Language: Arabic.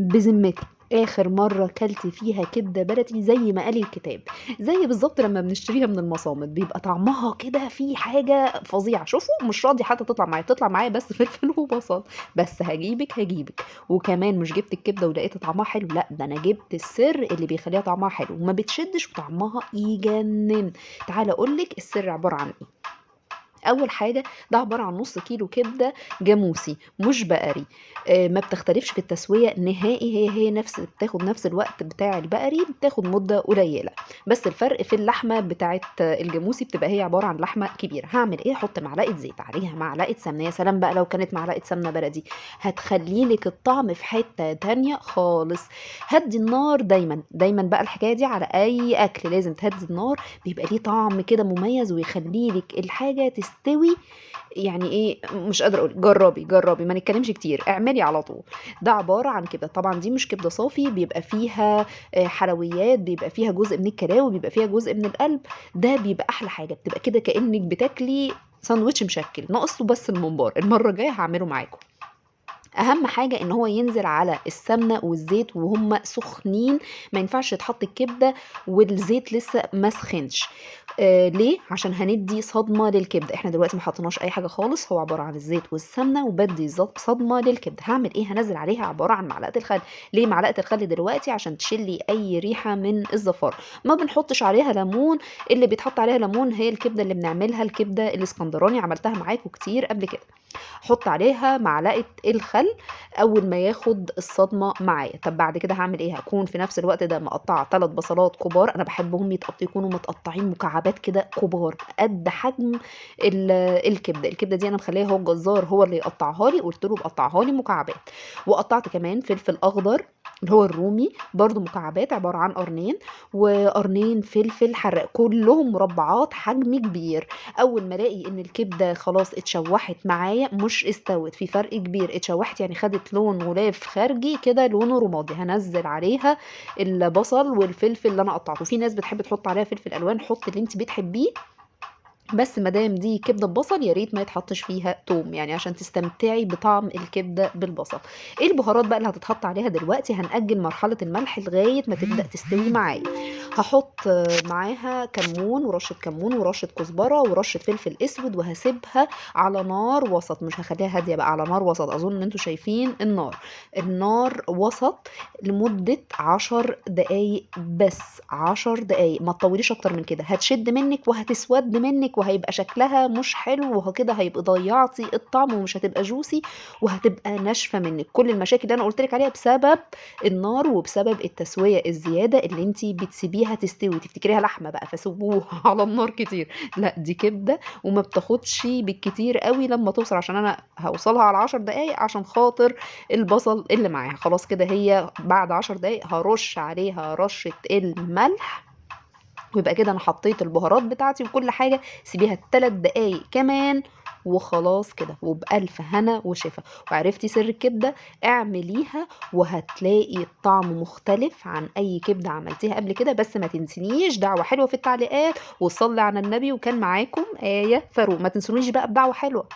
بذمتك اخر مره كلت فيها كبده بلدي زي ما قال الكتاب، زي بالظبط لما بنشتريها من المصامت بيبقى طعمها كده في حاجه فظيعه. شوفوا مش راضي حتى تطلع معايا بس فلفل وبصل، بس هجيبك. وكمان مش جبت الكبده ولقيت طعمها حلو، لا ده انا جبت السر اللي بيخليها طعمها حلو وما بتشدش وطعمها يجنن. تعالى اقولك السر عباره عن ايه. اول حاجه ده عباره عن نص كيلو كبده جاموسي مش بقري. ما بتختلفش في التسويه نهائي، هي بتاخد نفس الوقت بتاع البقري، بتاخد مده قليله. بس الفرق في اللحمه بتاعت الجاموسي بتبقى هي عباره عن لحمه كبيره. هعمل ايه؟ احط معلقه زيت عليها معلقه سمنه، يا سلام بقى لو كانت معلقه سمنه بلدي هتخلي لك الطعم في حته تانية خالص. هدي النار دايما بقى، الحكايه دي على اي اكل لازم تهدي النار، بيبقى ليه طعم كده مميز ويخلي لك الحاجه تستوي. يعني ايه مش قادره اقول، جربي ما نتكلمش كتير، اعملي على طول. ده عباره عن كبده، طبعا دي مش كبده صافي، بيبقى فيها حلويات، بيبقى فيها جزء من الكلاوي، بيبقى فيها جزء من القلب. ده بيبقى احلى حاجه، بتبقى كده كانك بتاكلي ساندوتش مشكل ناقصه بس الممبار. المره الجايه هعمله معاكم. اهم حاجه ان هو ينزل على السمنه والزيت وهم سخنين، ما ينفعش تحط الكبده والزيت لسه ما سخنش. ليه؟ عشان هندي صدمه للكبده. احنا دلوقتي ما حطيناش اي حاجه خالص، هو عباره عن الزيت والسمنه وبدي صدمه للكبده. هعمل ايه؟ هنزل عليها عباره عن معلقه الخل. ليه معلقه الخل دلوقتي؟ عشان تشيلي اي ريحه من الزفار. ما بنحطش عليها ليمون، اللي بيتحط عليها ليمون هي الكبده اللي بنعملها الكبده الاسكندراني، عملتها معاكم كتير قبل كده. حط عليها معلقه الخل اول ما ياخد الصدمه معايا. طب بعد كده هعمل ايه؟ هكون في نفس الوقت ده مقطعه 3 بصلات كبار، انا بحبهم يكونوا متقطعين مكعبات كده كبار قد حجم الكبده دي انا مخليها هو الجزار هو اللي يقطعها لي، قلت له بقطعها لي مكعبات. وقطعت كمان فلفل اخضر اللي هو الرومي برضو مكعبات، عباره عن قرنين، وقرنين فلفل حراق كلهم مربعات حجم كبير. اول ما الاقي ان الكبده خلاص اتشوحت معايا مش استوت، في فرق كبير، اتشوحت يعني خدت لون غلاف خارجي كده لونه رمادي، هنزل عليها البصل والفلفل اللي انا قطعته. في ناس بتحب تحط عليها فلفل الوان، حط اللي انت بتحبيه، بس مادام دي كبده ببصل يا ريت ما يتحطش فيها توم، يعني عشان تستمتعي بطعم الكبده بالبصل. ايه البهارات بقى اللي هتتحط عليها دلوقتي؟ هنأجل مرحله الملح لغايه ما تبدأ تستوي معايا. هحط معاها كمون ورشه كمون ورشه كزبره ورشه فلفل اسود، وهسيبها على نار وسط، مش هخليها هاديه بقى، على نار وسط. اظن ان انتوا شايفين النار وسط لمده 10 دقايق بس. 10 دقايق، ما تطوليش اكتر من كده، هتشد منك وهتسود منك وهيبقى شكلها مش حلو، وكده هيبقى ضيعتي الطعم ومش هتبقى جوسي وهتبقى ناشفه منك. كل المشاكل اللي انا قلت لك عليها بسبب النار وبسبب التسويه الزياده اللي انت بتسيبيها تستوي، تفتكريها لحمه بقى فسيبوها على النار كتير. لا دي كبده وما بتاخدش بالكتير قوي لما توصل، عشان انا هوصلها على 10 دقايق عشان خاطر البصل اللي معاها. خلاص كده هي بعد 10 دقايق هرش عليها رشة الملح، ويبقى كده انا حطيت البهارات بتاعتي وكل حاجة. سيبيها 3 دقايق كمان وخلاص كده، وبألف هنا وشفا. وعرفتي سر الكبدة؟ اعمليها وهتلاقي الطعم مختلف عن اي كبدة عملتيها قبل كده. بس ما تنسينيش دعوة حلوة في التعليقات، وصلي على النبي وكان معاكم آية فاروق. ما تنسونيش بقى بدعوة حلوة.